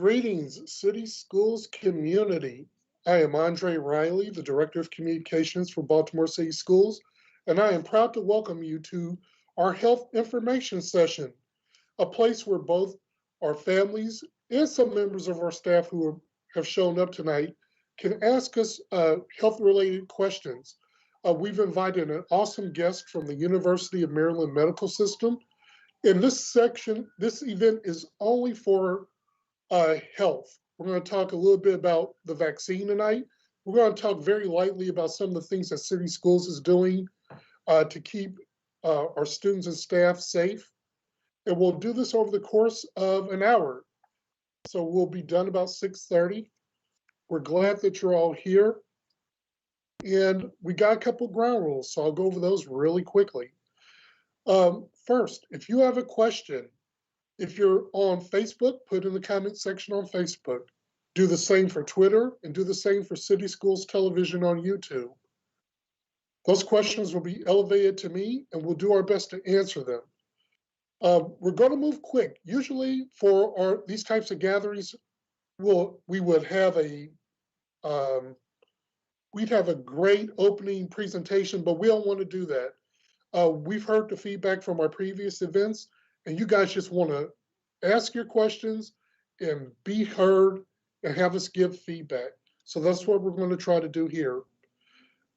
Greetings, City Schools community. I am Andre Riley, the Director of Communications for Baltimore City Schools, and I am proud to welcome you to our health information session, a place where both our families and some members of our staff who have shown up tonight can ask us health-related questions. We've invited an awesome guest from the University of Maryland Medical System. In this event is only for health. We're going to talk a little bit about the vaccine tonight. We're going to talk very lightly about some of the things that City Schools is doing to keep our students and staff safe. And we'll do this over the course of an hour. So we'll be done about 6:30. We're glad that you're all here. And we got a couple ground rules, so I'll go over those really quickly. First, if you have a question, if you're on Facebook, put in the comment section on Facebook. Do the same for Twitter and do the same for City Schools Television on YouTube. Those questions will be elevated to me and we'll do our best to answer them. We're going to move quick. Usually for these types of gatherings, we would have we'd have a great opening presentation, but we don't want to do that. We've heard the feedback from our previous events, and you guys just want to ask your questions and be heard and have us give feedback. So that's what we're going to try to do here.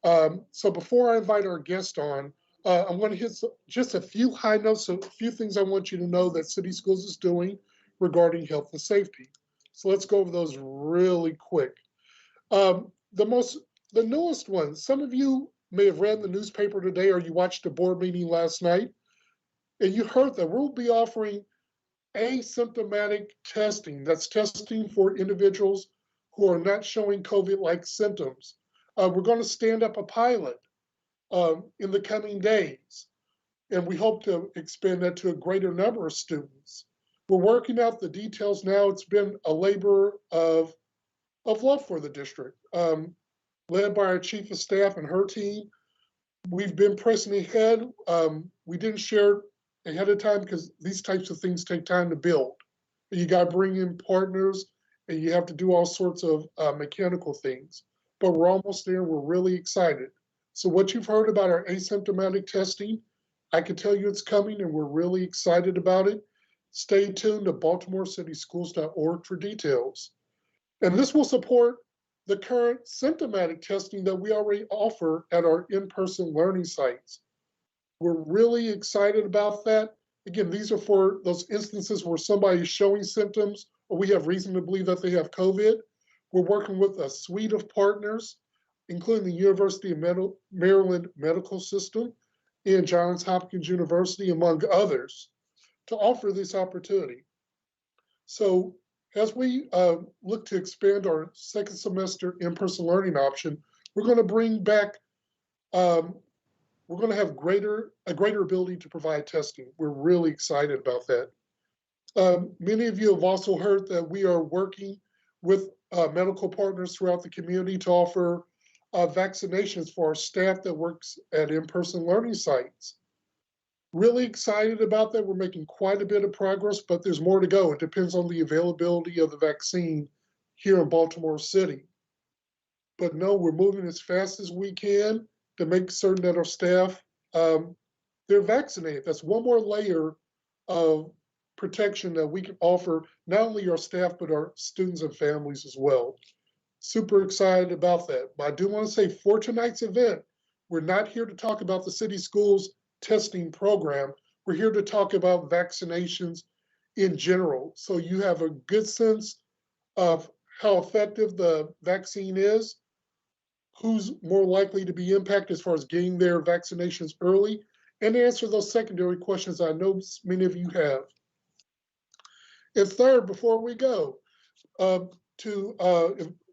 So before I invite our guest on, I'm going to hit just a few high notes, a few things I want you to know that City Schools is doing regarding health and safety. So let's go over those really quick. The newest one, some of you may have read in the newspaper today or you watched the board meeting last night, and you heard that we'll be offering asymptomatic testing. That's testing for individuals who are not showing COVID-like symptoms. We're going to stand up a pilot in the coming days, and we hope to expand that to a greater number of students. We're working out the details now. It's been a labor of love for the district, led by our chief of staff and her team. We've been pressing ahead. We didn't share ahead of time because these types of things take time to build. You got to bring in partners and you have to do all sorts of mechanical things. But we're almost there. We're really excited. So what you've heard about our asymptomatic testing, I can tell you it's coming and we're really excited about it. Stay tuned to baltimorecityschools.org for details. And this will support the current symptomatic testing that we already offer at our in-person learning sites. We're really excited about that. Again, these are for those instances where somebody is showing symptoms or we have reason to believe that they have COVID. We're working with a suite of partners, including the University of Maryland Medical System and Johns Hopkins University, among others, to offer this opportunity. So as we look to expand our second semester in-person learning option, we're going to bring back, we're going to have a greater ability to provide testing. We're really excited about that. Many of you have also heard that we are working with medical partners throughout the community to offer vaccinations for our staff that works at in-person learning sites. Really excited about that. We're making quite a bit of progress, but there's more to go. It depends on the availability of the vaccine here in Baltimore City. But no, we're moving as fast as we can to make certain that our staff, they're vaccinated. That's one more layer of protection that we can offer not only our staff, but our students and families as well. Super excited about that. But I do want to say for tonight's event, we're not here to talk about the City Schools testing program. We're here to talk about vaccinations in general. So you have a good sense of how effective the vaccine is, who's more likely to be impacted as far as getting their vaccinations early, and answer those secondary questions I know many of you have. And third, before we go,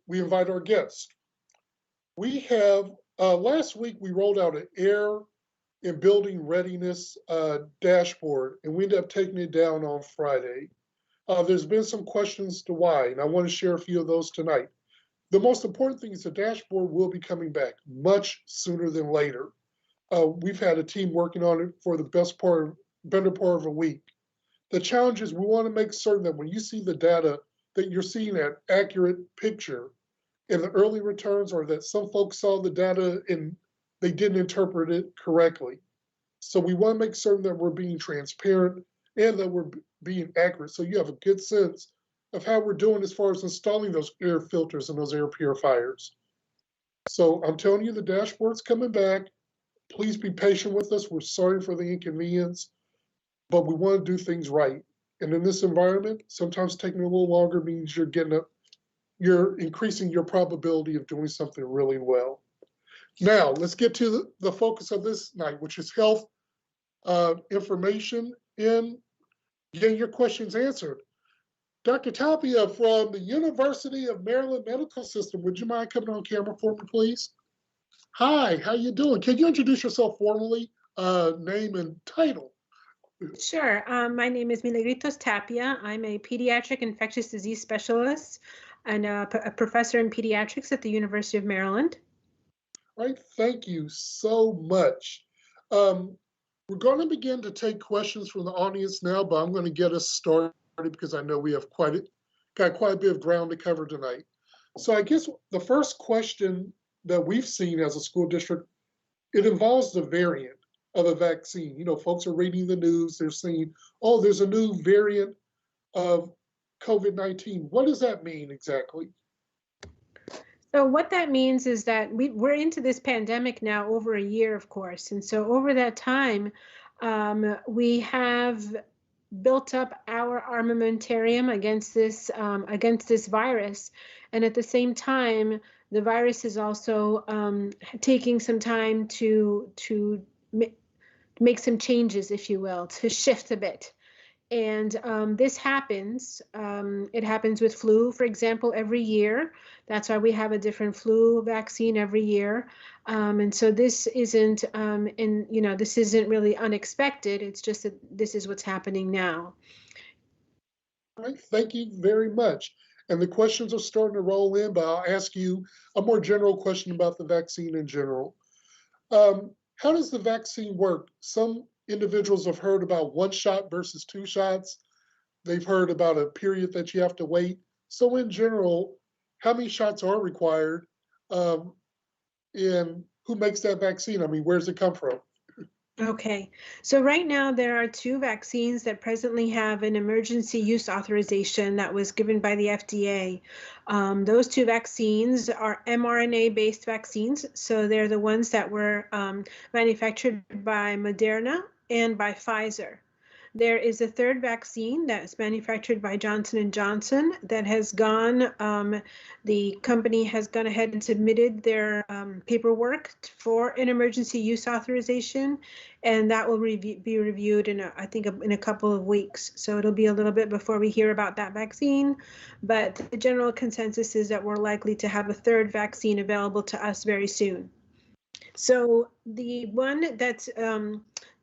we invite our guests. We have, last week we rolled out an air and building readiness dashboard, and we ended up taking it down on Friday. There's been some questions to why, and I want to share a few of those tonight. The most important thing is the dashboard will be coming back much sooner than later. We've had a team working on it for the better part of a week. The challenge is we want to make certain that when you see the data that you're seeing an accurate picture in the early returns, or that some folks saw the data and they didn't interpret it correctly. So we want to make certain that we're being transparent and that we're being accurate. So you have a good sense of how we're doing as far as installing those air filters and those air purifiers. So I'm telling you, the dashboard's coming back. Please be patient with us. We're sorry for the inconvenience, but we want to do things right. And in this environment, sometimes taking a little longer means you're increasing your probability of doing something really well. Now, let's get to the focus of this night, which is health information and getting your questions answered. Dr. Tapia from the University of Maryland Medical System, would you mind coming on camera for me, please? Hi, how you doing? Can you introduce yourself formally, name and title? Sure. My name is Milagritos Tapia. I'm a pediatric infectious disease specialist and a professor in pediatrics at the University of Maryland. Right, thank you so much. We're going to begin to take questions from the audience now, but I'm going to get us started because I know we have got quite a bit of ground to cover tonight. So I guess the first question that we've seen as a school district, it involves the variant of a vaccine. You know, folks are reading the news, they're saying, oh, there's a new variant of COVID-19. What does that mean exactly? So what that means is that we're into this pandemic now over a year, of course. And so over that time, we have built up our armamentarium against this virus. And at the same time, the virus is also taking some time to make some changes, if you will, to shift a bit. And this happens. It happens with flu, for example, every year. That's why we have a different flu vaccine every year. And so this isn't, this isn't really unexpected. It's just that this is what's happening now. All right, thank you very much. And the questions are starting to roll in, but I'll ask you a more general question about the vaccine in general. How does the vaccine work? Some individuals have heard about 1 shot versus 2 shots. They've heard about a period that you have to wait. So in general, how many shots are required? And who makes that vaccine? I mean, where does it come from? Okay, so right now there are 2 vaccines that presently have an emergency use authorization that was given by the FDA. Those 2 vaccines are mRNA-based vaccines, so they're the ones that were manufactured by Moderna and by Pfizer. There is a 3rd vaccine that's manufactured by Johnson & Johnson that has gone, the company has gone ahead and submitted their paperwork for an emergency use authorization, and that will be reviewed in, I think, in a couple of weeks. So it'll be a little bit before we hear about that vaccine, but the general consensus is that we're likely to have a 3rd vaccine available to us very soon. So the one that's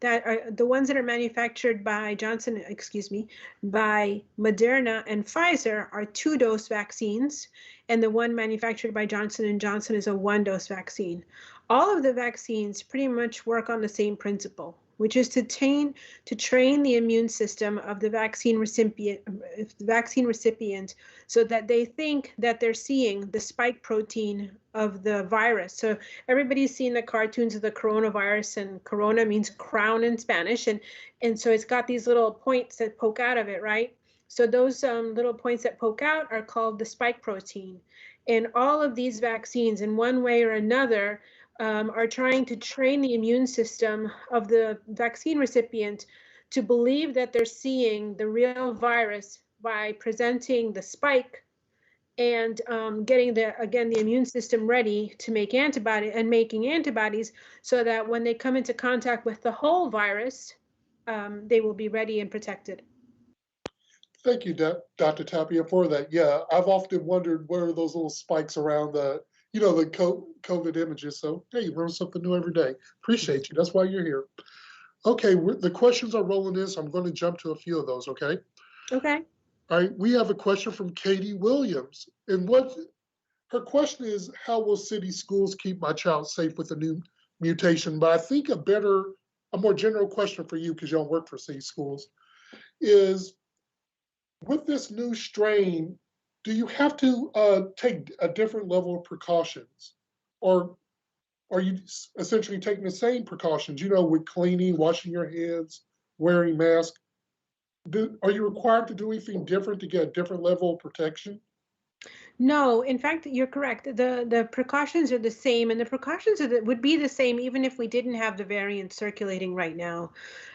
the ones that are manufactured by by Moderna and Pfizer are 2-dose vaccines, and the one manufactured by Johnson & Johnson is a 1-dose vaccine. All of the vaccines pretty much work on the same principle, which is to train the immune system of the vaccine recipient so that they think that they're seeing the spike protein of the virus. So everybody's seen the cartoons of the coronavirus, and corona means crown in Spanish. And so it's got these little points that poke out of it, right? So those little points that poke out are called the spike protein. And all of these vaccines, in one way or another, are trying to train the immune system of the vaccine recipient to believe that they're seeing the real virus by presenting the spike and getting the immune system ready to make making antibodies so that when they come into contact with the whole virus, they will be ready and protected. Thank you, Dr. Tapia, for that. Yeah, I've often wondered where are those little spikes around the COVID images. So, hey, you learn something new every day. Appreciate you. That's why you're here. Okay, the questions are rolling in, so I'm going to jump to a few of those, okay? Okay. All right, we have a question from Katie Williams. And her question is, how will city schools keep my child safe with the new mutation? But I think a more general question for you, because you don't work for city schools, is with this new strain, do you have to take a different level of precautions? Or are you essentially taking the same precautions, with cleaning, washing your hands, wearing masks? Are you required to do anything different to get a different level of protection? No, in fact, you're correct. The precautions are the same, and the precautions would be the same even if we didn't have the variant circulating right now.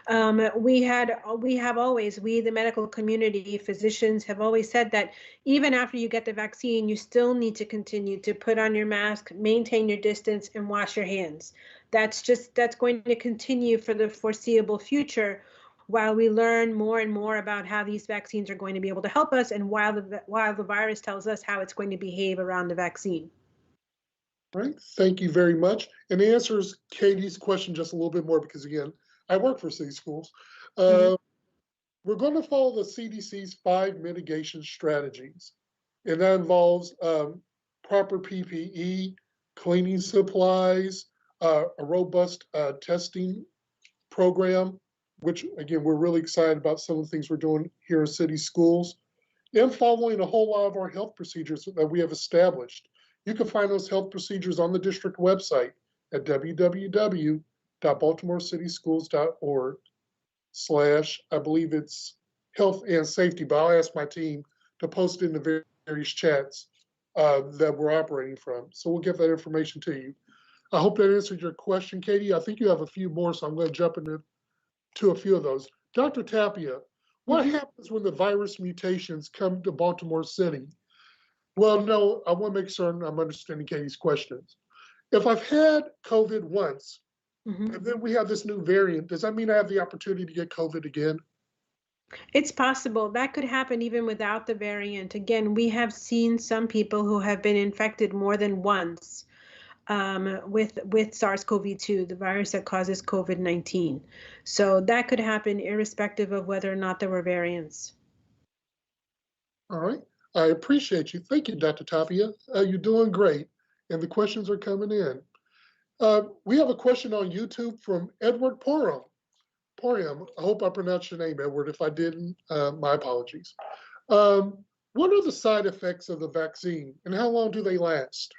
We, the medical community, physicians have always said that even after you get the vaccine, you still need to continue to put on your mask, maintain your distance, and wash your hands. That's going to continue for the foreseeable future while we learn more and more about how these vaccines are going to be able to help us, and while the virus tells us how it's going to behave around the vaccine. Right. Thank you very much. And it answers Katie's question just a little bit more because, again, I work for city schools. Mm-hmm. We're going to follow the CDC's 5 mitigation strategies, and that involves proper PPE, cleaning supplies, a robust testing program, which, again, we're really excited about some of the things we're doing here in city schools, and following a whole lot of our health procedures that we have established. You can find those health procedures on the district website at www.baltimorecitysschools.org/ I believe it's health and safety, but I'll ask my team to post in the various chats that we're operating from. So we'll get that information to you. I hope that answered your question, Katie. I think you have a few more, so I'm going to jump into a few of those. Dr. Tapia, what Mm-hmm. happens when the virus mutations come to Baltimore City? Well, no, I want to make certain I'm understanding Katie's questions. If I've had COVID once, Mm-hmm. and then we have this new variant, does that mean I have the opportunity to get COVID again? It's possible that could happen even without the variant. Again, we have seen some people who have been infected more than once with SARS-CoV-2, the virus that causes COVID-19. So that could happen irrespective of whether or not there were variants. All right. I appreciate you. Thank you, Dr. Tapia. You're doing great, and the questions are coming in. We have a question on YouTube from Edward Porum. Porium, I hope I pronounced your name, Edward. If I didn't, my apologies. What are the side effects of the vaccine, and how long do they last?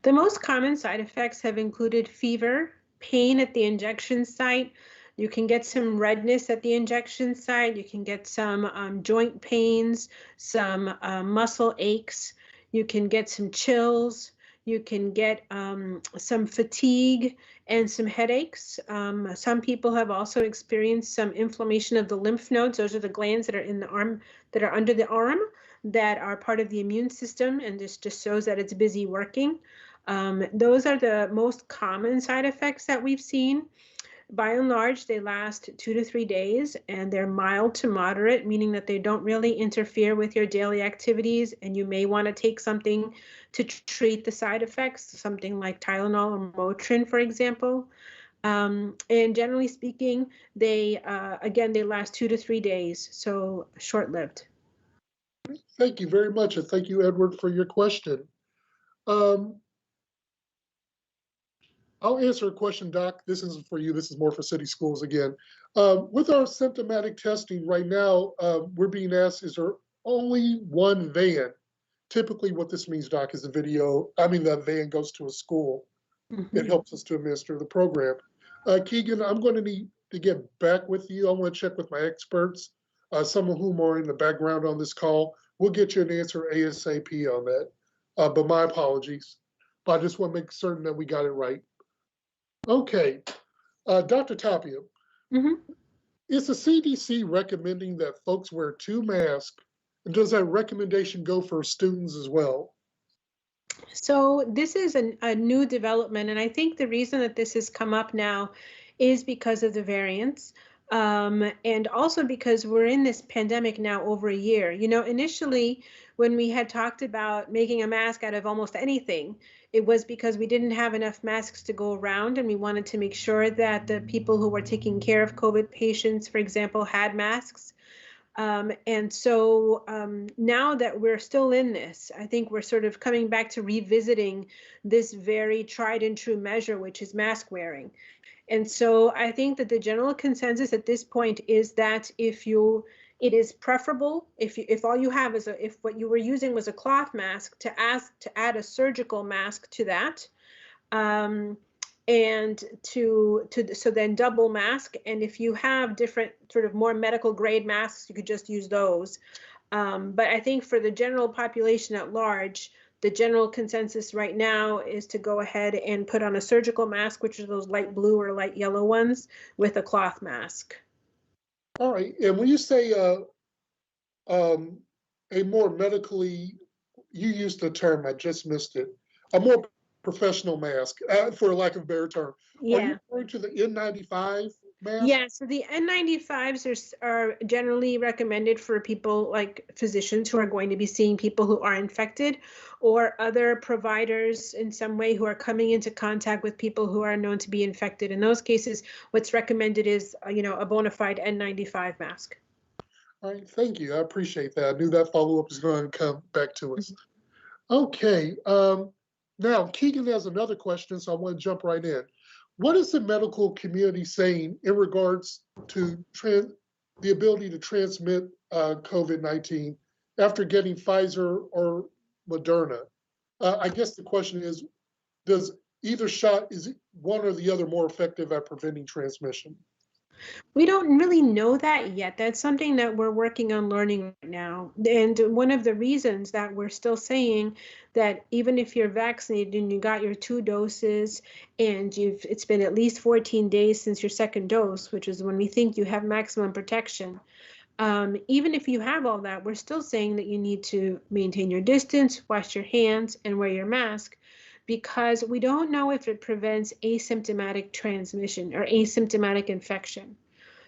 The most common side effects have included fever, pain at the injection site. You can get some redness at the injection site. You can get some joint pains, some muscle aches. You can get some chills. You can get some fatigue and some headaches. Some people have also experienced some inflammation of the lymph nodes. Those are the glands that are in the arm, that are under the arm, that are part of the immune system, and this just shows that it's busy working. Those are the most common side effects that we've seen. By and large, they last 2 to 3 days, and they're mild to moderate, meaning that they don't really interfere with your daily activities, and you may want to take something to treat the side effects, something like Tylenol or Motrin, for example. And generally speaking, they last 2 to 3 days, so short-lived. Thank you very much, and thank you, Edward, for your question. Um, I'll answer a question, Doc. This isn't for you. This is more for city schools again. With our symptomatic testing right now, we're being asked, is there only one van? Typically what this means, Doc, is the van goes to a school. Mm-hmm. It helps us to administer the program. Keegan, I'm going to need to get back with you. I want to check with my experts, some of whom are in the background on this call. We'll get you an answer ASAP on that. But my apologies. But I just want to make certain that we got it right. Okay, Dr. Tapia, Mm-hmm. is the CDC recommending that folks wear 2 masks? And does that recommendation go for students as well? So this is a new development, and I think the reason that this has come up now is because of the variants, and also because we're in this pandemic now over a year. Initially, when we had talked about making a mask out of almost anything, it was because we didn't have enough masks to go around, and we wanted to make sure that the people who were taking care of COVID patients, for example, had masks. And so now that we're still in this, I think we're sort of coming back to revisiting this very tried and true measure, which is mask wearing. And so I think that the general consensus at this point is that if you It is preferable if all you have is if what you were using was a cloth mask to add a surgical mask to that, um, and so then double mask. And if you have different sort of more medical grade masks, you could just use those. But I think for the general population at large, the general consensus right now is to go ahead and put on a surgical mask, which are those light blue or light yellow ones, with a cloth mask. All right. And when you say um, a more medically, you used the term, I just missed it, a more professional mask, for lack of a better term. Are you Yeah. referring to the N95 mask? Yeah, so the N95s are generally recommended for people like physicians who are going to be seeing people who are infected, or other providers in some way who are coming into contact with people who are known to be infected. In those cases, what's recommended is, a bona fide N95 mask. All right, thank you. I appreciate that. I knew that follow-up was going to come back to us. Okay. Now, Keegan has another question, so I want to jump right in. What is the medical community saying in regards to the ability to transmit COVID-19 after getting Pfizer or Moderna? I guess the question is, does either shot, is one or the other more effective at preventing transmission? We don't really know that yet. That's something that we're working on learning right now. And one of the reasons that we're still saying that even if you're vaccinated and you got your 2 doses and it's been at least 14 days since your second dose, which is when we think you have maximum protection, even if you have all that, we're still saying that you need to maintain your distance, wash your hands, and wear your mask, because we don't know if it prevents asymptomatic transmission or asymptomatic infection.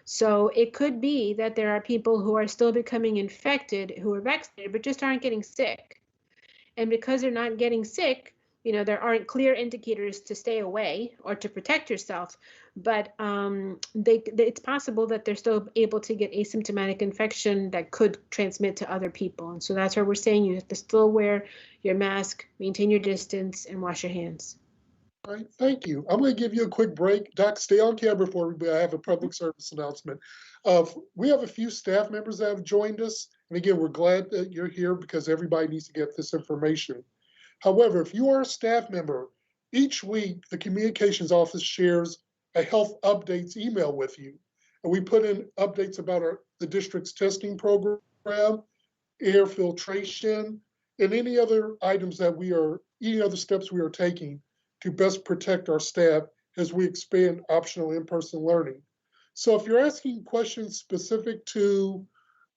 So it could be that there are people who are still becoming infected who are vaccinated but just aren't getting sick. And because they're not getting sick, there aren't clear indicators to stay away or to protect yourself. But it's possible that they're still able to get asymptomatic infection that could transmit to other people. And so that's why we're saying you have to still wear your mask, maintain your distance, and wash your hands. All right, thank you. I'm going to give you a quick break. Doc, stay on camera for me. I have a public service announcement. We have a few staff members that have joined us. And again, we're glad that you're here because everybody needs to get this information. However, if you are a staff member, each week the communications office shares a health updates email with you. And we put in updates about the district's testing program, air filtration, and any other items any other steps we are taking to best protect our staff as we expand optional in-person learning. So if you're asking questions specific to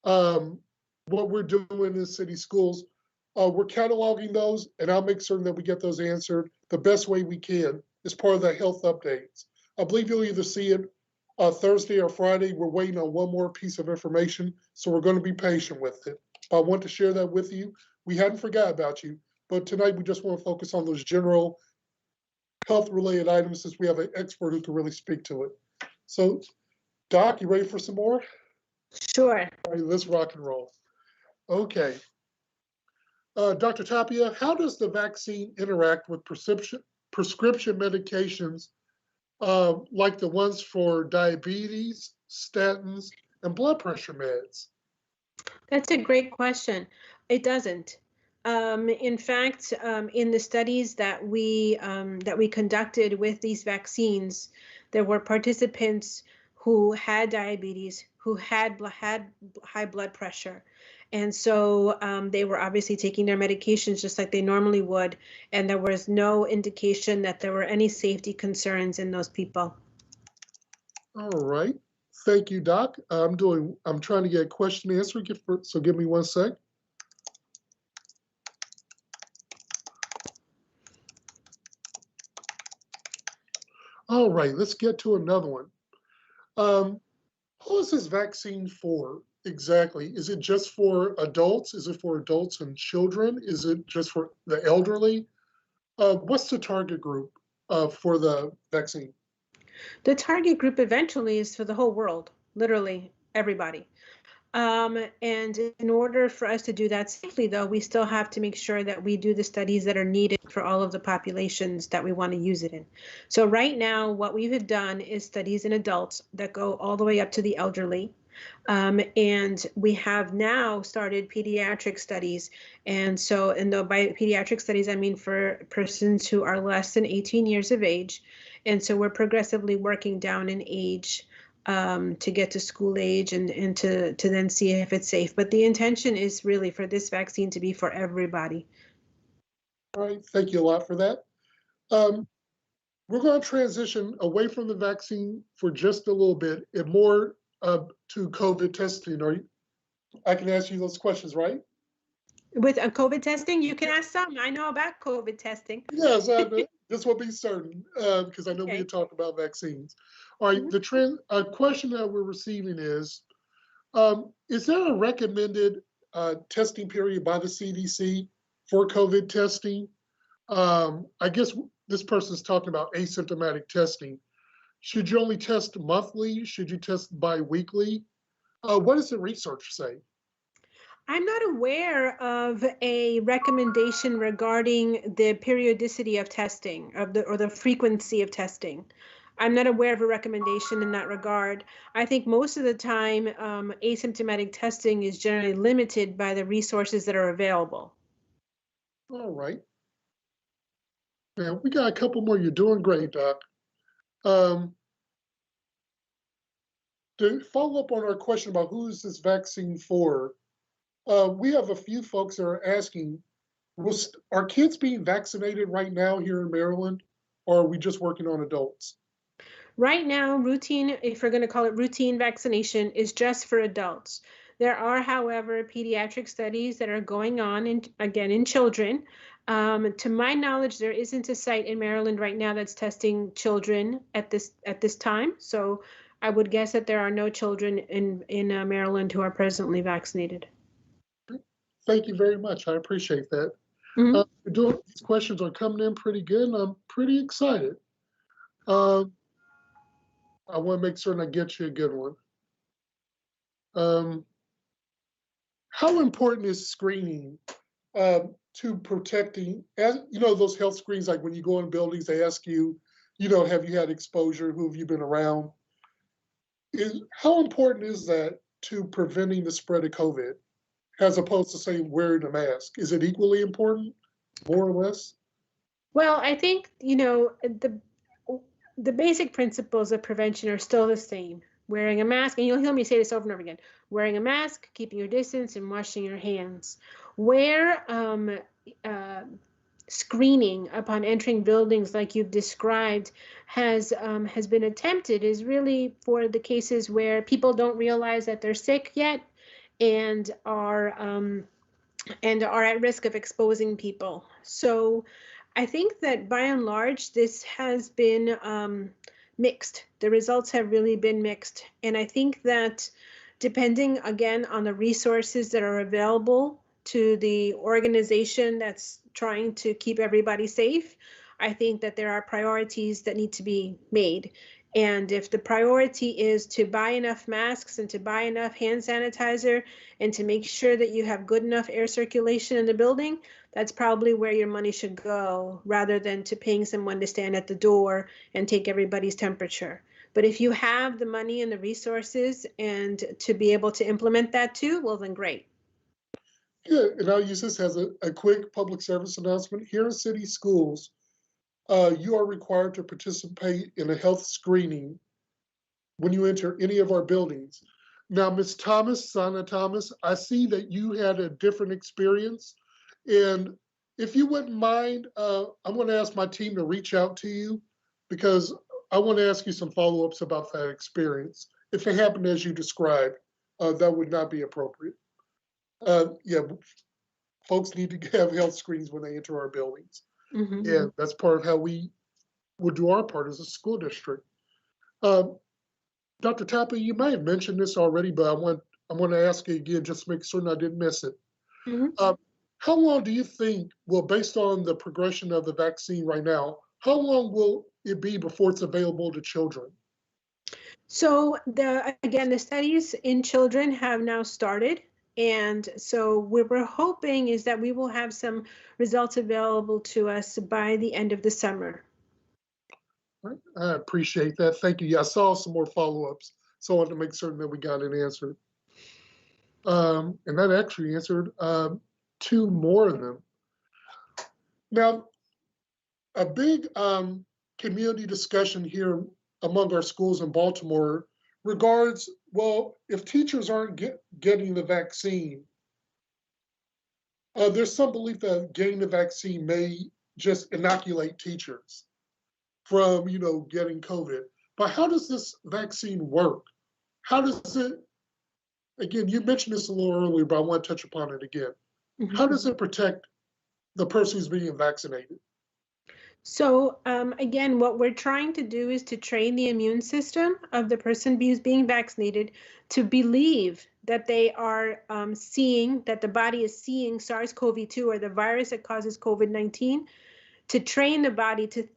what we're doing in city schools, we're cataloging those, and I'll make certain that we get those answered the best way we can as part of the health updates. I believe you'll either see it Thursday or Friday. We're waiting on one more piece of information, so we're going to be patient with it. I want to share that with you. We hadn't forgot about you, but tonight we just want to focus on those general health-related items since we have an expert who can really speak to it. So, Doc, you ready for some more? Sure. All right, let's rock and roll. Okay. Dr. Tapia, how does the vaccine interact with prescription medications like the ones for diabetes, statins, and blood pressure meds? That's a great question. It doesn't. In fact, in the studies that we conducted with these vaccines, there were participants who had diabetes, who had high blood pressure, and so they were obviously taking their medications just like they normally would, and there was no indication that there were any safety concerns in those people. All right. Thank you, Doc. I'm trying to get a question answered, so give me 1 sec. All right, let's get to another one. Who is this vaccine for exactly? Is it just for adults? Is it for adults and children? Is it just for the elderly? What's the target group for the vaccine? The target group eventually is for the whole world, literally everybody. And in order for us to do that safely, though, we still have to make sure that we do the studies that are needed for all of the populations that we want to use it in. So right now, what we have done is studies in adults that go all the way up to the elderly. And we have now started pediatric studies. And so, and though by pediatric studies, I mean for persons who are less than 18 years of age. And so we're progressively working down in age to get to school age and to then see if it's safe. But the intention is really for this vaccine to be for everybody. All right, thank you a lot for that. Um, we're going to transition away from the vaccine for just a little bit and more to COVID testing. I can ask you those questions, right? With a COVID testing, you can ask some. I know about COVID testing. Yes, this will be certain because I know we Okay. had talked about vaccines. All right, the question that we're receiving is there a recommended testing period by the CDC for COVID testing? I guess this person's talking about asymptomatic testing. Should you only test monthly? Should you test bi-weekly? What does the research say? I'm not aware of a recommendation regarding the periodicity of testing or the frequency of testing. I'm not aware of a recommendation in that regard. I think most of the time, asymptomatic testing is generally limited by the resources that are available. All right. Now, we got a couple more. You're doing great, Doc. Um, to follow up on our question about who is this vaccine for, we have a few folks that are asking, are kids being vaccinated right now here in Maryland, or are we just working on adults? Right now, routine, if we're going to call it routine vaccination, is just for adults. There are, however, pediatric studies that are going on, again, in children. To my knowledge, there isn't a site in Maryland right now that's testing children at this time. So I would guess that there are no children in Maryland who are presently vaccinated. Thank you very much. I appreciate that. Mhm. These questions are coming in pretty good, and I'm pretty excited. Um, I want to make certain I get you a good one. Um, how important is screening to protecting, as you know, those health screens, like when you go in buildings, they ask you, have you had exposure? Who have you been around? How important is that to preventing the spread of COVID, as opposed to saying wearing a mask? Is it equally important, more or less? Well, I think, the basic principles of prevention are still the same. Wearing a mask, and you'll hear me say this over and over again, wearing a mask, keeping your distance, and washing your hands. Where uh, screening upon entering buildings like you've described has been attempted is really for the cases where people don't realize that they're sick yet and are at risk of exposing people. So I think that by and large, this has been mixed. The results have really been mixed. And I think that depending again on the resources that are available to the organization that's trying to keep everybody safe, I think that there are priorities that need to be made. And if the priority is to buy enough masks and to buy enough hand sanitizer and to make sure that you have good enough air circulation in the building, that's probably where your money should go rather than to paying someone to stand at the door and take everybody's temperature. But if you have the money and the resources and to be able to implement that too, well, then great. Yeah, and I'll use this as a quick public service announcement. Here in city schools, you are required to participate in a health screening when you enter any of our buildings. Now, Ms. Thomas, Sana Thomas, I see that you had a different experience. And if you wouldn't mind, I'm going to ask my team to reach out to you because I want to ask you some follow-ups about that experience. If it happened as you described, that would not be appropriate. Yeah, folks need to have health screens when they enter our buildings. Mm-hmm. And that's part of how we will do our part as a school district. Um, Dr. Tapia, you may have mentioned this already, but I'm going to ask you again just to make certain I didn't miss it. Mm-hmm. How long do you think, well, based on the progression of the vaccine right now, how long will it be before it's available to children? So the studies in children have now started. And so what we're hoping is that we will have some results available to us by the end of the summer. Right? I appreciate that. Thank you. Yeah, I saw some more follow-ups. So I wanted to make certain that we got it answered. And that actually answered two more of them. Now, a big community discussion here among our schools in Baltimore regards, well, if teachers aren't getting the vaccine, there's some belief that getting the vaccine may just inoculate teachers from, getting COVID. But how does this vaccine work? How does it, again, you mentioned this a little earlier, but I want to touch upon it again. How does it protect the person who's being vaccinated? So again, what we're trying to do is to train the immune system of the person who's being vaccinated to believe that they are seeing, that the body is seeing SARS-CoV-2 or the virus that causes COVID-19, to train the body to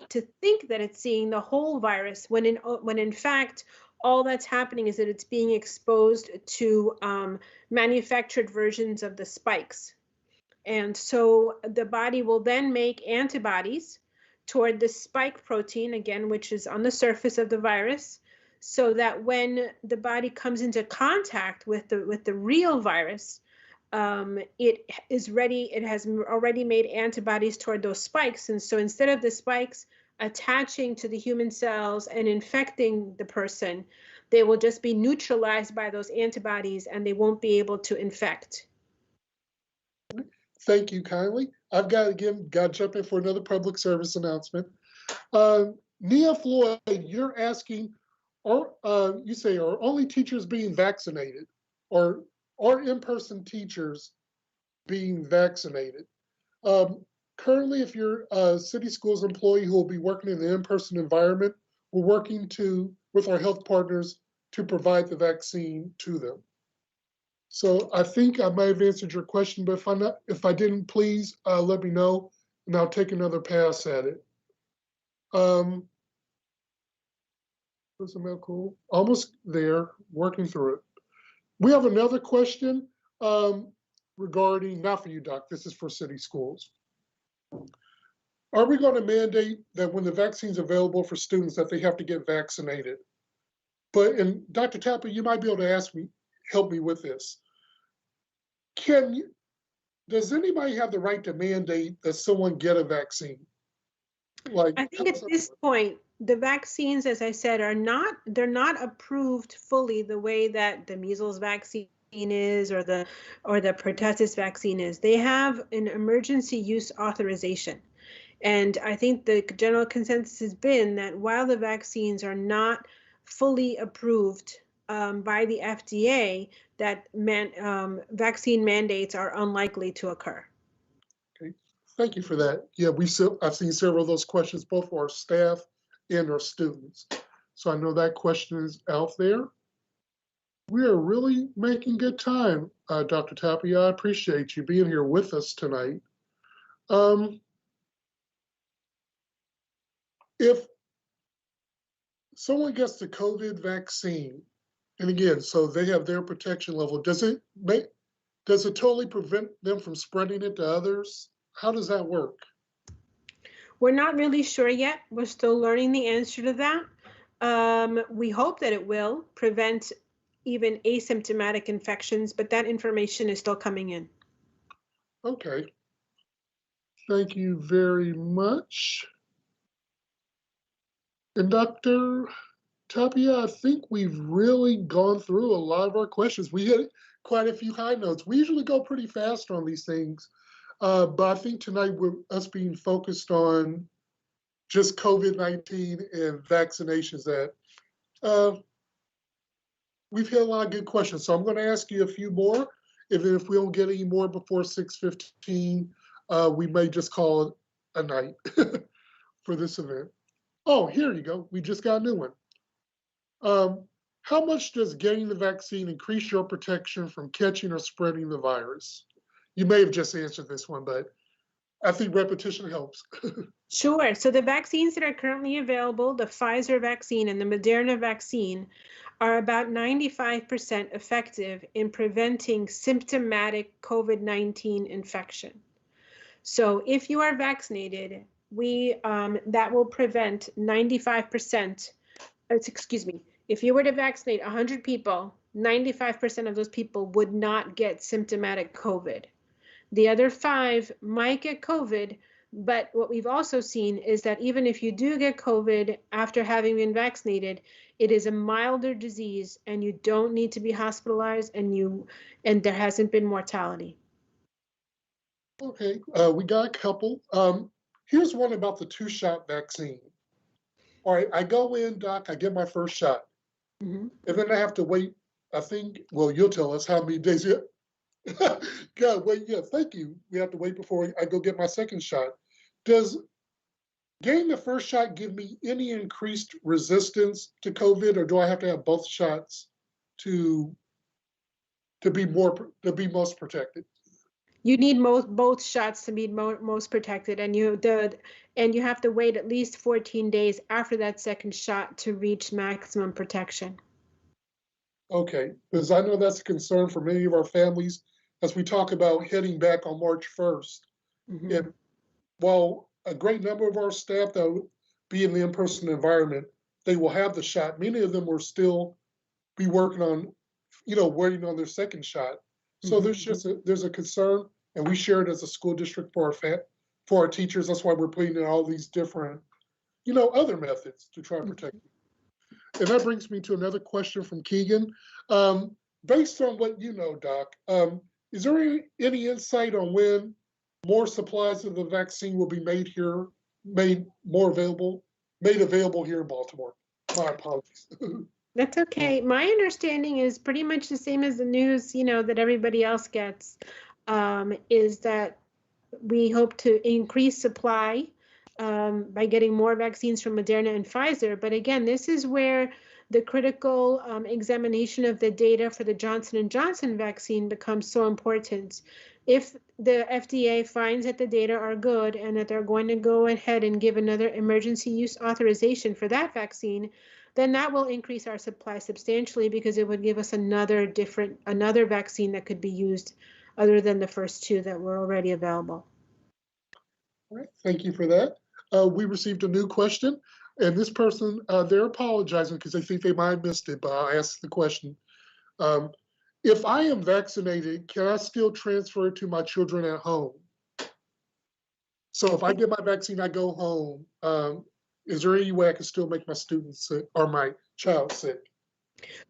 think that it's seeing the whole virus when in fact, all that's happening is that it's being exposed to manufactured versions of the spikes. And so the body will then make antibodies toward the spike protein, again, which is on the surface of the virus, so that when the body comes into contact with the real virus, it is ready. It has already made antibodies toward those spikes. And so instead of the spikes attaching to the human cells and infecting the person, they will just be neutralized by those antibodies and they won't be able to infect. Thank you kindly. I've got to jump in for another public service announcement. Nia Floyd, you're asking, you say, are only teachers being vaccinated, or are in-person teachers being vaccinated? Currently, if you're a city schools employee who will be working in the in-person environment, we're working with our health partners to provide the vaccine to them. So I think I might have answered your question, but if I didn't, please let me know, and I'll take another pass at it. Wasn't that cool? Almost there, working through it. We have another question regarding, not for you, Doc, this is for city schools. Are we going to mandate that when the vaccine's available for students that they have to get vaccinated? And Dr. Tapper, you might be able to help me with this. Does anybody have the right to mandate that someone get a vaccine? I think at this point, the vaccines, as I said, they're not approved fully the way that the measles vaccine is or the pertussis vaccine is. They have an emergency use authorization. And I think the general consensus has been that while the vaccines are not fully approved by the FDA, that vaccine mandates are unlikely to occur. Okay, thank you for that. Yeah, I've seen several of those questions, both for our staff and our students. So I know that question is out there. We are really making good time, Dr. Tapia. I appreciate you being here with us tonight. If someone gets the COVID vaccine, and again, so they have their protection level, does it totally prevent them from spreading it to others? How does that work? We're not really sure yet. We're still learning the answer to that. We hope that it will prevent even asymptomatic infections, but that information is still coming in. Okay. Thank you very much. And Dr. Tapia, I think we've really gone through a lot of our questions. We had quite a few high notes. We usually go pretty fast on these things, but I think tonight with us being focused on just COVID-19 and vaccinations, that we've had a lot of good questions. So I'm going to ask you a few more. If we don't get any more before 6:15, we may just call it a night for this event. Oh, here you go. We just got a new one. How much does getting the vaccine increase your protection from catching or spreading the virus? You may have just answered this one, but I think repetition helps. Sure. So the vaccines that are currently available, the Pfizer vaccine and the Moderna vaccine, are about 95% effective in preventing symptomatic COVID-19 infection. So if you are vaccinated, that will prevent 95%, excuse me, If you were to vaccinate 100 people, 95% of those people would not get symptomatic COVID. The other 5 might get COVID, but what we've also seen is that even if you do get COVID after having been vaccinated, it is a milder disease and you don't need to be hospitalized and there hasn't been mortality. Okay, we got a couple. Here's one about the 2-shot vaccine. All right, I go in, doc, I get my first shot. Mm-hmm. And then I have to wait, I think, well, you'll tell us how many days. God, wait, yeah, thank you. We have to wait before I go get my second shot. Does getting the first shot give me any increased resistance to COVID, or do I have to have both shots to be most protected? You need both shots to be most protected, and you have to wait at least 14 days after that second shot to reach maximum protection. Okay, because I know that's a concern for many of our families as we talk about heading back on March 1st. Mm-hmm. And while a great number of our staff that will be in the in-person environment, they will have the shot. Many of them will still be working on, waiting on their second shot. So Mm-hmm. there's a concern, and we share it as a school district for our teachers. That's why we're putting in all these different, other methods to try to protect them. And that brings me to another question from Keegan. Based on what you know, Doc, is there any insight on when more supplies of the vaccine will be made available here in Baltimore? My apologies. That's okay. My understanding is pretty much the same as the news, that everybody else gets, is that we hope to increase supply by getting more vaccines from Moderna and Pfizer. But again, this is where the critical examination of the data for the Johnson & Johnson vaccine becomes so important. If the FDA finds that the data are good and that they're going to go ahead and give another emergency use authorization for that vaccine, then that will increase our supply substantially because it would give us another vaccine that could be used other than the first 2 that were already available. All right, thank you for that. We received a new question, and this person, they're apologizing because they think they might have missed it, but I'll ask the question. If I am vaccinated, can I still transfer it to my children at home? So if I get my vaccine, I go home. Is there any way I can still make my students sick or my child sick?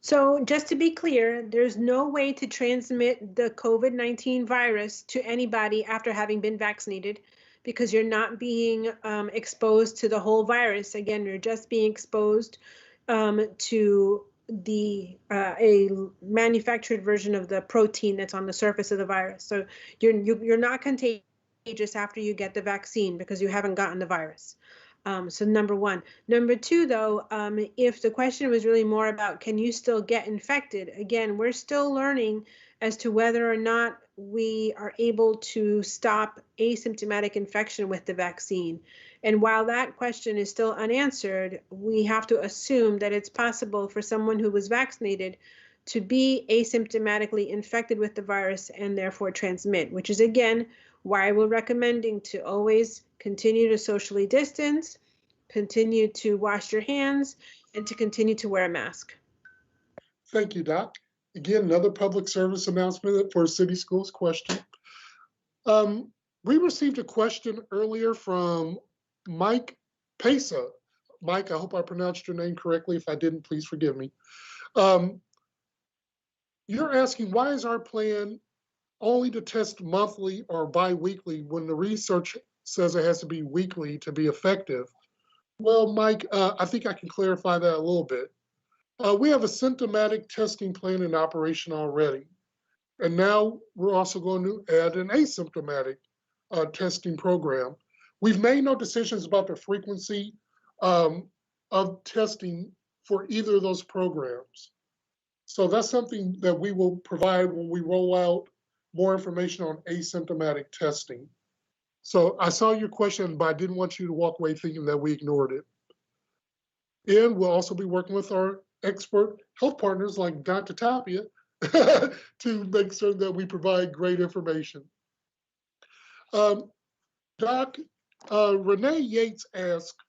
So just to be clear, there's no way to transmit the COVID-19 virus to anybody after having been vaccinated because you're not being exposed to the whole virus. Again, you're just being exposed to a manufactured version of the protein that's on the surface of the virus. So you're not contagious after you get the vaccine because you haven't gotten the virus. So number 1. Number 2, though, if the question was really more about can you still get infected, again, we're still learning as to whether or not we are able to stop asymptomatic infection with the vaccine. And while that question is still unanswered, we have to assume that it's possible for someone who was vaccinated to be asymptomatically infected with the virus and therefore transmit, which is, again, why we're recommending to always continue to socially distance, continue to wash your hands, and to continue to wear a mask. Thank you, Doc. Again, another public service announcement for City Schools question. We received a question earlier from Mike Pesa. Mike, I hope I pronounced your name correctly. If I didn't, please forgive me. You're asking, why is our plan only to test monthly or bi-weekly when the research says it has to be weekly to be effective? Well, Mike, I think I can clarify that a little bit. We have a symptomatic testing plan in operation already. And now we're also going to add an asymptomatic testing program. We've made no decisions about the frequency of testing for either of those programs. So that's something that we will provide when we roll out more information on asymptomatic testing. So I saw your question, but I didn't want you to walk away thinking that we ignored it. And we'll also be working with our expert health partners like Dr. Tapia to make sure that we provide great information. Doc, Renee Yates asked,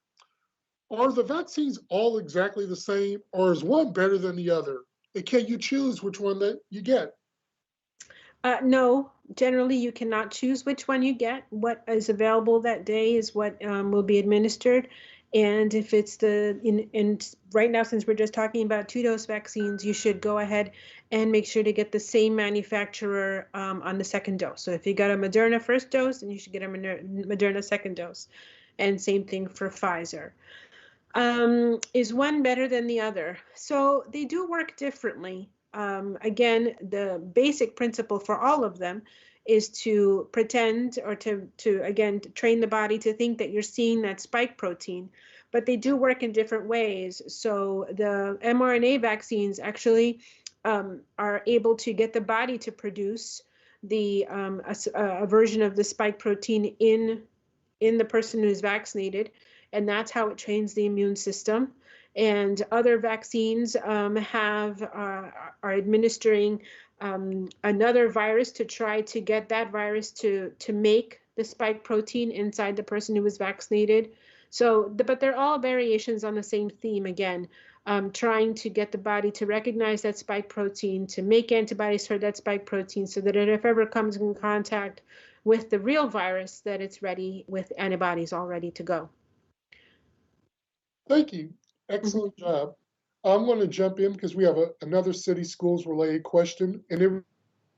Are the vaccines all exactly the same, or is one better than the other? And can you choose which one that you get? No, generally you cannot choose which one you get. What is available that day is what will be administered. And if it's and right now, since we're just talking about two-dose vaccines, you should go ahead and make sure to get the same manufacturer on the second dose. So if you got a Moderna first dose, then you should get a Moderna second dose. And same thing for Pfizer. Is one better than the other? So they do work differently. Again, the basic principle for all of them is to pretend or to again to train the body to think that you're seeing that spike protein, but they do work in different ways. So the mRNA vaccines actually are able to get the body to produce a version of the spike protein in the person who's vaccinated, and that's how it trains the immune system. And other vaccines are administering another virus to try to get that virus to make the spike protein inside the person who was vaccinated. So, but they're all variations on the same theme again. Trying to get the body to recognize that spike protein, to make antibodies for that spike protein, so that if ever comes in contact with the real virus, that it's ready with antibodies all ready to go. Thank you. Excellent job. I'm going to jump in because we have another city schools related question, and it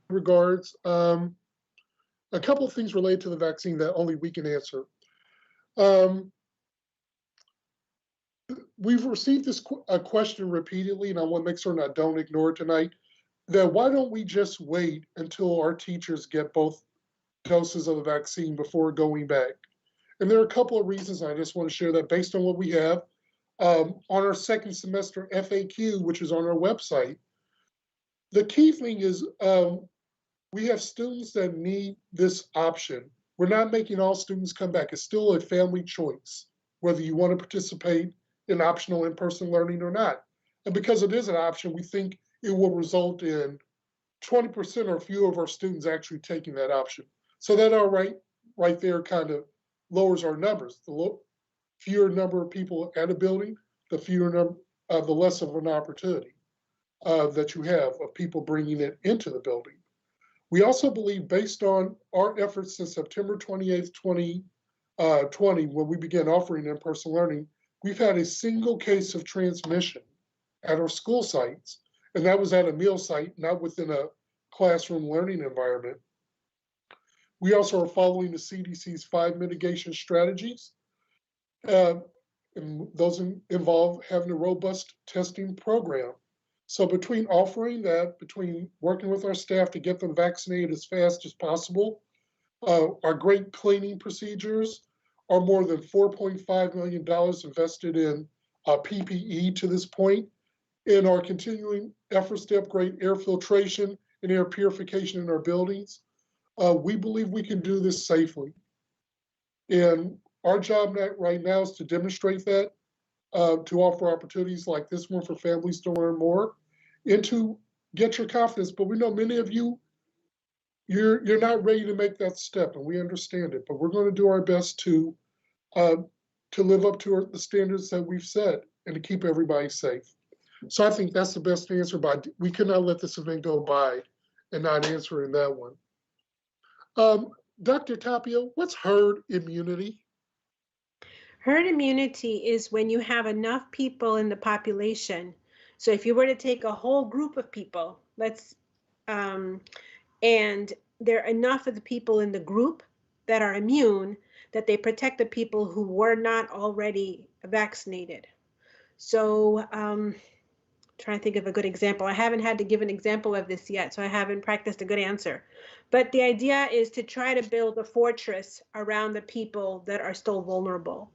regards a couple of things related to the vaccine that only we can answer. We've received this a question repeatedly, and I want to make certain I don't ignore it tonight. That why don't we just wait until our teachers get both doses of the vaccine before going back? And there are a couple of reasons. I just want to share that based on what we have on our second semester FAQ, which is on our website. The key thing is we have students that need this option. We're not making all students come back. It's still a family choice, whether you want to participate in optional in-person learning or not. And because it is an option, we think it will result in 20% or fewer of our students actually taking that option. So that right there kind of lowers our numbers. The fewer number of people at a building, the the less of an opportunity that you have of people bringing it into the building. We also believe, based on our efforts since September 28th, 2020, when we began offering in-person learning, we've had a single case of transmission at our school sites, and that was at a meal site, not within a classroom learning environment. We also are following the CDC's 5 mitigation strategies. And those involve having a robust testing program. So between offering that, between working with our staff to get them vaccinated as fast as possible, our great cleaning procedures, our more than $4.5 million invested in PPE to this point, and our continuing efforts to upgrade air filtration and air purification in our buildings, we believe we can do this safely. And our job right now is to demonstrate that, to offer opportunities like this one for families to learn more and to get your confidence. But we know many of you, you're not ready to make that step, and we understand it. But we're going to do our best to live up to the standards that we've set and to keep everybody safe. So I think that's the best answer. But we cannot let this event go by and not answering that one. Dr. Tapia, what's herd immunity? Herd immunity is when you have enough people in the population. So if you were to take a whole group of people, and there are enough of the people in the group that are immune that they protect the people who were not already vaccinated. So trying to think of a good example. I haven't had to give an example of this yet, so I haven't practiced a good answer. But the idea is to try to build a fortress around the people that are still vulnerable.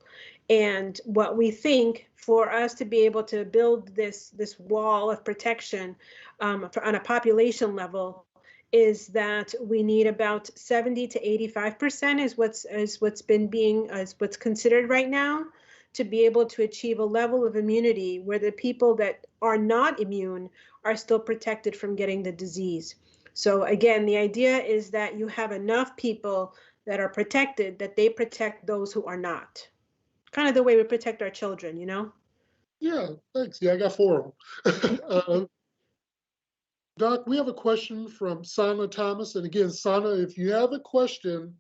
And what we think, for us to be able to build this wall of protection on a population level, is that we need about 70 to 85% is what's considered right now, to be able to achieve a level of immunity where the people that are not immune are still protected from getting the disease. So again, the idea is that you have enough people that are protected, that they protect those who are not. kind of the way we protect our children, you know? Yeah, thanks. Yeah, I got 4 of them. Doc, we have a question from Sana Thomas. And again, Sana, if you have a question,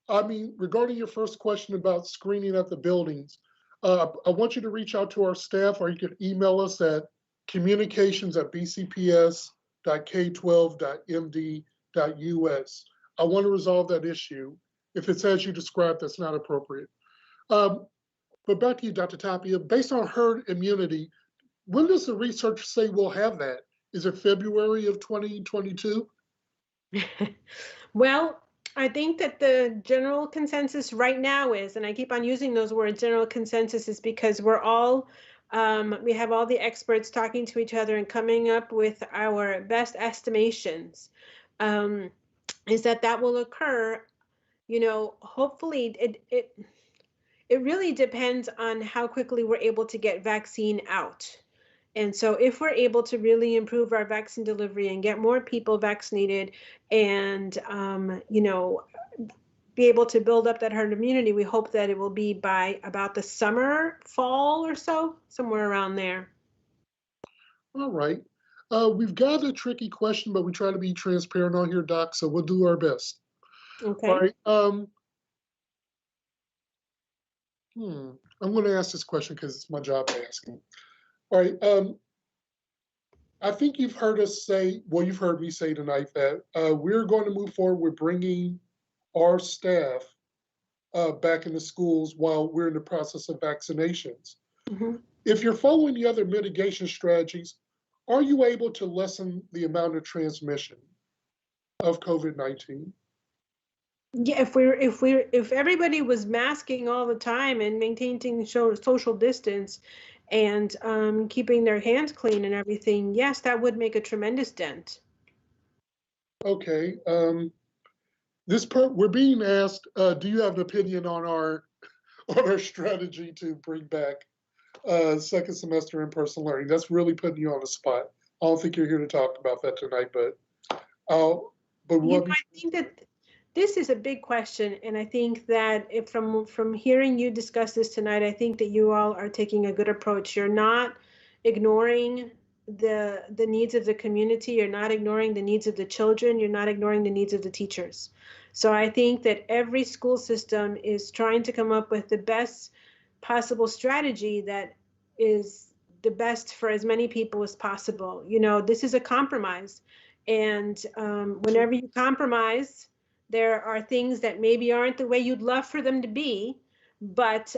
I mean, regarding your first question about screening at the buildings, I want you to reach out to our staff, or you can email us at communications@bcps.k12.md.us. I want to resolve that issue. If it's as you described, that's not appropriate. Um, but back to you, Dr. Tapia, based on herd immunity, when does the research say we'll have that? Is it February of 2022? Well, I think that the general consensus right now is, and I keep on using those words, general consensus is because we're all, we have all the experts talking to each other and coming up with our best estimations, is that that will occur, you know, hopefully it really depends on how quickly we're able to get vaccine out. And so if we're able to really improve our vaccine delivery and get more people vaccinated and, you know, be able to build up that herd immunity, we hope that it will be by about the summer, fall or so, somewhere around there. All right. We've got a tricky question, but we try to be transparent on here, Doc, so we'll do our best. All Okay. right. I'm going to ask this question because it's my job asking. All right. I think you've heard us say, well, you've heard me say tonight that we're going to move forward with bringing our staff back into schools while we're in the process of vaccinations. Mm-hmm. If you're following the other mitigation strategies, are you able to lessen the amount of transmission of COVID-19? Yeah, if everybody was masking all the time and maintaining social distance and keeping their hands clean and everything, yes, that would make a tremendous dent. Okay. We're being asked, do you have an opinion on our strategy to bring back second semester in-person learning? That's really putting you on the spot. I don't think you're here to talk about that tonight, but I think that this is a big question, and I think that if from hearing you discuss this tonight, I think that you all are taking a good approach. You're not ignoring the needs of the community. You're not ignoring the needs of the children. You're not ignoring the needs of the teachers. So I think that every school system is trying to come up with the best possible strategy that is the best for as many people as possible. You know, this is a compromise. And whenever you compromise, there are things that maybe aren't the way you'd love for them to be, but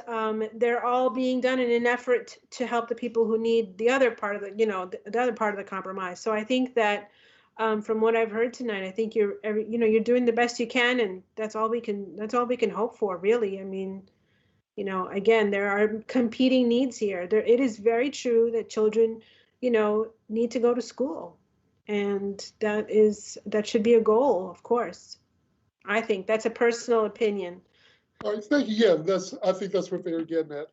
they're all being done in an effort to help the people who need the other part of the, you know, the other part of the compromise. So I think that from what I've heard tonight, I think you're doing the best you can, and that's all we can hope for, really. I mean, you know, again, there are competing needs here. It is very true that children, you know, need to go to school. And that should be a goal, of course. I think that's a personal opinion. all right, thank you. Yeah, I think that's what they were getting at.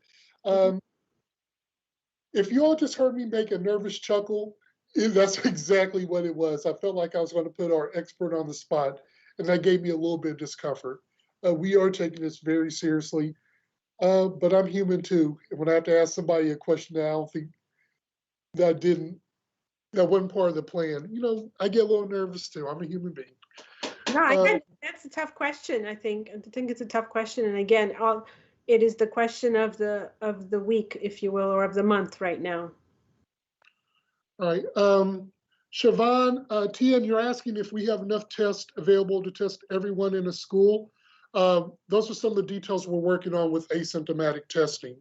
If you all just heard me make a nervous chuckle, that's exactly what it was. I felt like I was going to put our expert on the spot, and that gave me a little bit of discomfort. We are taking this very seriously, but I'm human too. And when I have to ask somebody a question that I don't think that wasn't part of the plan, you know, I get a little nervous too. I'm a human being. No, that's a tough question. I think it's a tough question, and again, it is the question of the week, if you will, or of the month right now. All right. Siobhan, Tian, you're asking if we have enough tests available to test everyone in a school. Those are some of the details we're working on with asymptomatic testing.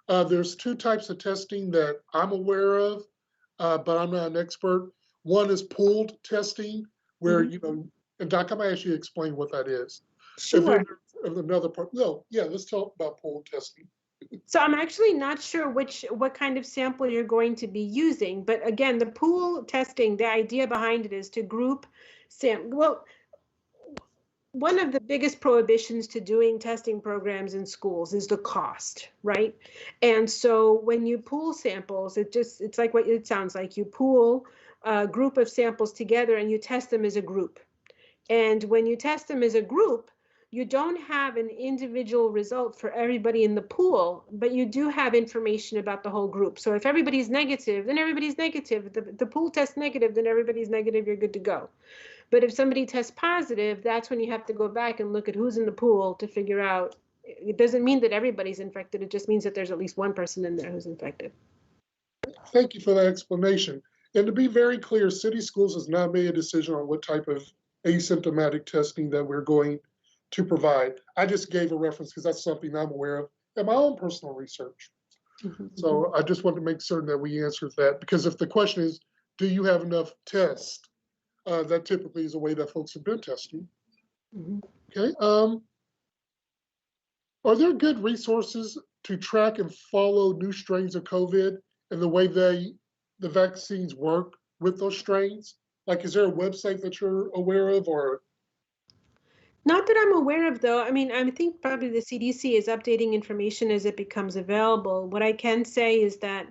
There's 2 types of testing that I'm aware of, but I'm not an expert. One is pooled testing, where, you know, and Doc, I'm going to ask you to explain what that is. Sure. And then another part, no, yeah, let's talk about pooled testing. So I'm actually not sure what kind of sample you're going to be using, but again, the pool testing, the idea behind it is to group well, one of the biggest prohibitions to doing testing programs in schools is the cost, right? And so when you pool samples, it's like what it sounds like. You pool a group of samples together and you test them as a group. And when you test them as a group, you don't have an individual result for everybody in the pool, but you do have information about the whole group. So if everybody's negative, then everybody's negative. The pool tests negative, then everybody's negative, you're good to go. But if somebody tests positive, that's when you have to go back and look at who's in the pool to figure out. It doesn't mean that everybody's infected. It just means that there's at least one person in there who's infected. Thank you for that explanation. And to be very clear, City Schools has not made a decision on what type of asymptomatic testing that we're going to provide. I just gave a reference because that's something I'm aware of in my own personal research. So I just want to make certain that we answered that, because if the question is, do you have enough tests? That typically is a way that folks have been testing. Okay. Are there good resources to track and follow new strains of COVID and the way the vaccines work with those strains? Like, is there a website that you're aware of, or? Not that I'm aware of, though. I mean, I think probably the CDC is updating information as it becomes available. What I can say is that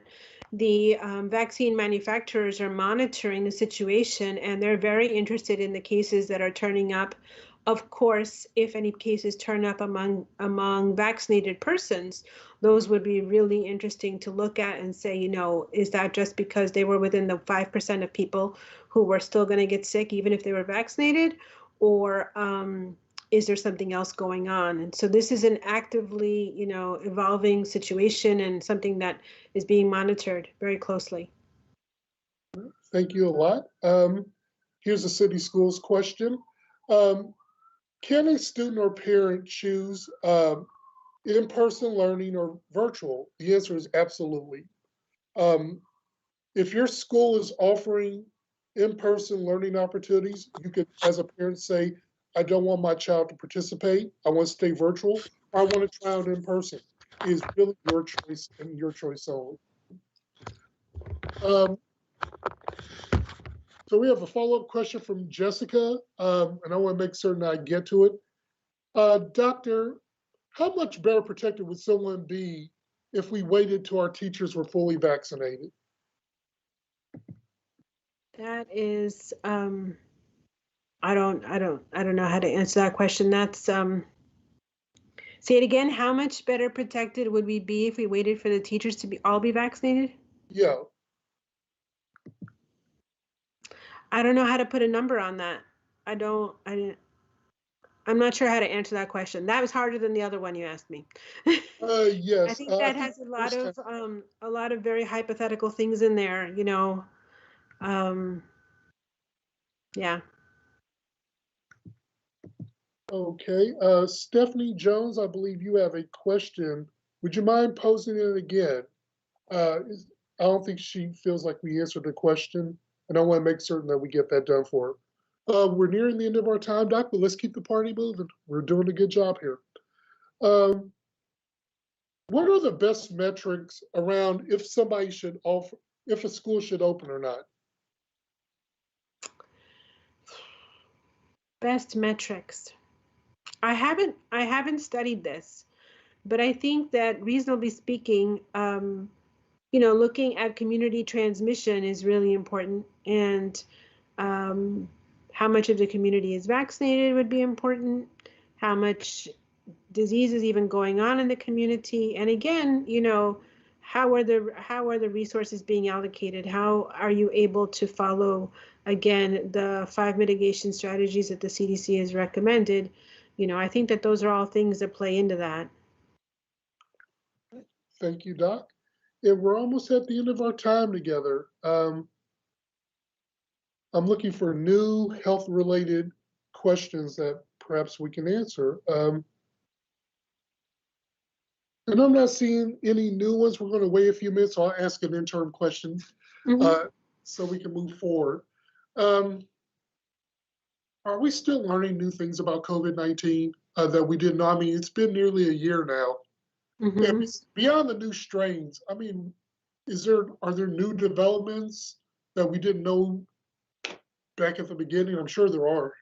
the vaccine manufacturers are monitoring the situation, and they're very interested in the cases that are turning up. Of course, if any cases turn up among vaccinated persons, those would be really interesting to look at and say, you know, is that just because they were within the 5% of people who were still going to get sick even if they were vaccinated, or is there something else going on? And so this is an actively, you know, evolving situation and something that is being monitored very closely. Thank you a lot. Here's a City Schools question. Can a student or parent choose in-person learning or virtual? The answer is absolutely. If your school is offering in-person learning opportunities, you could, as a parent, say, I don't want my child to participate. I want to stay virtual. I want to try out in person. It is really your choice and your choice only. So we have a follow-up question from Jessica, and I want to make certain I get to it. Doctor, how much better protected would someone be if we waited till our teachers were fully vaccinated? That is, I don't know how to answer that question. That's, say it again. How much better protected would we be if we waited for the teachers to all be vaccinated? Yeah. I don't know how to put a number on that. I'm not sure how to answer that question. That was harder than the other one you asked me. Yes. I think that has a lot of very hypothetical things in there, you know. Yeah. Okay. Stephanie Jones, I believe you have a question. Would you mind posing it again? I don't think she feels like we answered the question, and I want to make certain that we get that done for her. We're nearing the end of our time, Doc, but let's keep the party moving. We're doing a good job here. What are the best metrics around if somebody should offer, if a school should open or not? Best metrics. I haven't studied this, but I think that reasonably speaking, you know, looking at community transmission is really important, and how much of the community is vaccinated would be important, how much disease is even going on in the community, and again, you know, how are the resources being allocated? How are you able to follow, again, the 5 mitigation strategies that the CDC has recommended? You know, I think that those are all things that play into that. Thank you, Doc. Yeah, we're almost at the end of our time together. I'm looking for new health-related questions that perhaps we can answer. And I'm not seeing any new ones. We're going to wait a few minutes. So I'll ask an interim question so we can move forward. Are we still learning new things about COVID-19 that we didn't know? I mean, it's been nearly a year now. And beyond the new strains, I mean, are there new developments that we didn't know back at the beginning? I'm sure there are.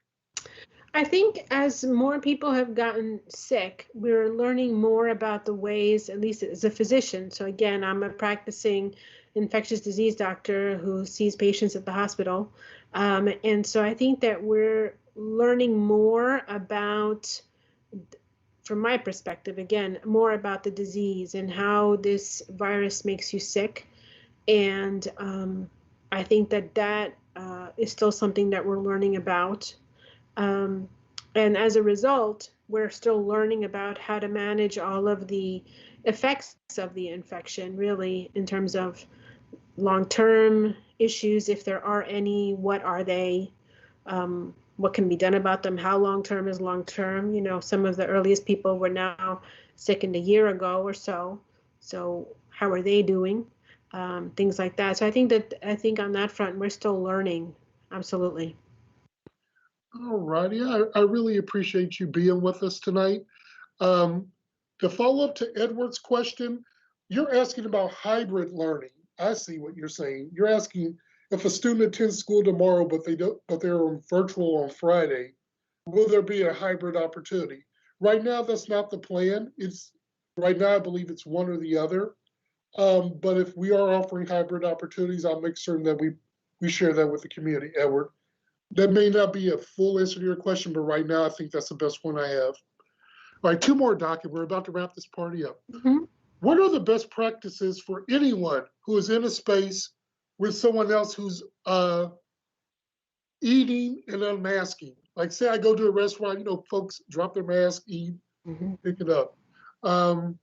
I think as more people have gotten sick, we're learning more about the ways, at least as a physician. So again, I'm a practicing infectious disease doctor who sees patients at the hospital. And so I think that we're learning more about from my perspective, again, more about the disease and how this virus makes you sick. And I think that is still something that we're learning about. Um, and as a result, we're still learning about how to manage all of the effects of the infection, really, in terms of long-term issues, if there are any, what are they? What can be done about them? How long-term is long-term? You know, some of the earliest people were now sickened a year ago or so. So how are they doing? Things like that. So I think on that front, we're still learning. Absolutely. All righty. I really appreciate you being with us tonight. Um, to follow up to Edward's question, you're asking about hybrid learning. I see what you're saying. You're asking if a student attends school tomorrow, but they're on virtual on Friday, will there be a hybrid opportunity? Right now, that's not the plan. It's right now, I believe it's one or the other. But if we are offering hybrid opportunities, I'll make certain that we share that with the community, Edward. That may not be a full answer to your question, but right now I think that's the best one I have. All right, two more, Doc, and we're about to wrap this party up. Mm-hmm. What are the best practices for anyone who is in a space with someone else who's eating and unmasking? Like, say I go to a restaurant, you know, folks drop their mask, eat, Mm-hmm. pick it up. Um,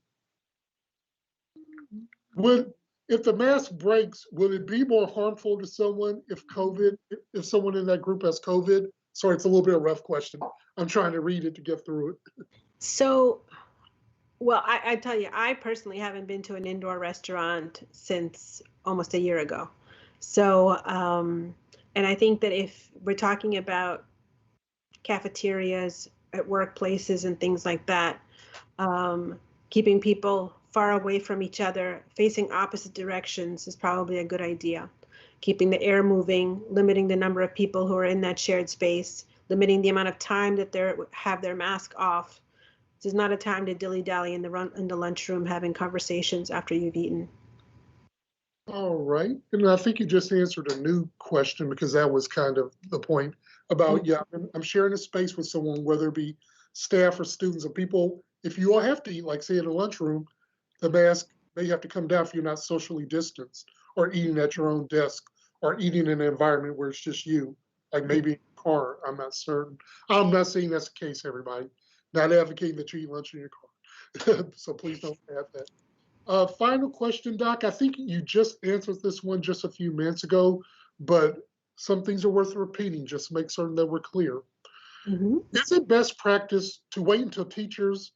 would if the mask breaks, will it be more harmful to someone if someone in that group has COVID? Sorry, it's a little bit of a rough question. I'm trying to read it to get through it. So, well, I tell you, I personally haven't been to an indoor restaurant since almost a year ago. So, and I think that if we're talking about cafeterias at workplaces and things like that, um, keeping people far away from each other, facing opposite directions is probably a good idea. Keeping the air moving, limiting the number of people who are in that shared space, limiting the amount of time that they have their mask off. This is not a time to dilly-dally in the lunchroom having conversations after you've eaten. All right. And I think you just answered a new question because that was kind of the point about, yeah, I'm sharing a space with someone, whether it be staff or students or people. If you all have to eat, like say in a lunchroom, the mask may have to come down if you're not socially distanced or eating at your own desk or eating in an environment where it's just you, like maybe in a car. I'm not certain. I'm not saying that's the case, everybody. Not advocating that you eat lunch in your car. So please don't add that. Final question, Doc. I think you just answered this one just a few minutes ago, but some things are worth repeating just to make certain that we're clear. Mm-hmm. Is it best practice to wait until teachers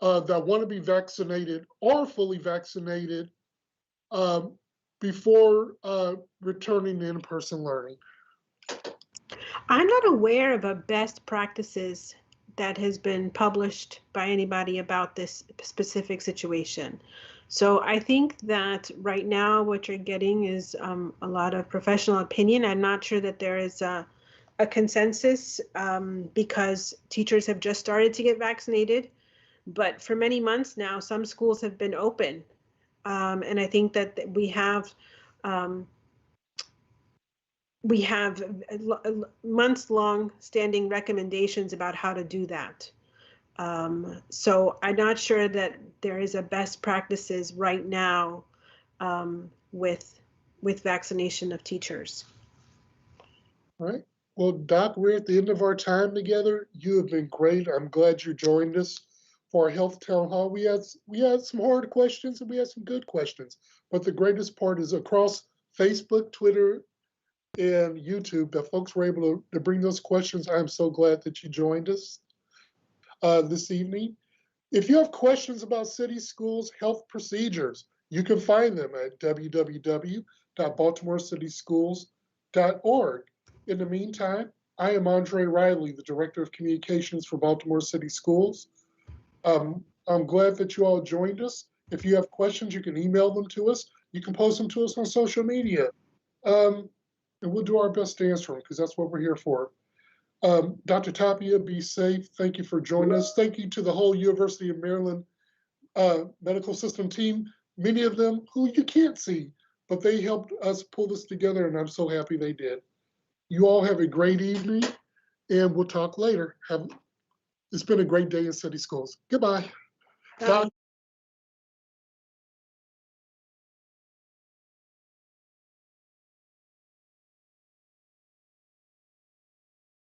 that want to be vaccinated or fully vaccinated um, before returning to in-person learning? I'm not aware of a best practices that has been published by anybody about this specific situation. So I think that right now what you're getting is a lot of professional opinion. I'm not sure that there is a consensus because teachers have just started to get vaccinated. But for many months now, some schools have been open. And I think that um, we have months long standing recommendations about how to do that. So I'm not sure that there is a best practices right now with vaccination of teachers. All right. Well, Doc, we're at the end of our time together. You have been great. I'm glad you joined us for our health town hall. We had some hard questions and we had some good questions. But the greatest part is across Facebook, Twitter, and YouTube that folks were able to bring those questions. I'm so glad that you joined us this evening. If you have questions about city schools health procedures, you can find them at www.baltimorecityschools.org. In the meantime, I am Andre Riley, the Director of Communications for Baltimore City Schools. I'm glad that you all joined us. If you have questions, you can email them to us. You can post them to us on social media. Um, and we'll do our best to answer them because that's what we're here for. Dr. Tapia, be safe. Thank you for joining us. Thank you to the whole University of Maryland medical system team, many of them who you can't see, but they helped us pull this together, and I'm so happy they did. You all have a great evening, and we'll talk later. It's been a great day in city schools. Goodbye. Bye.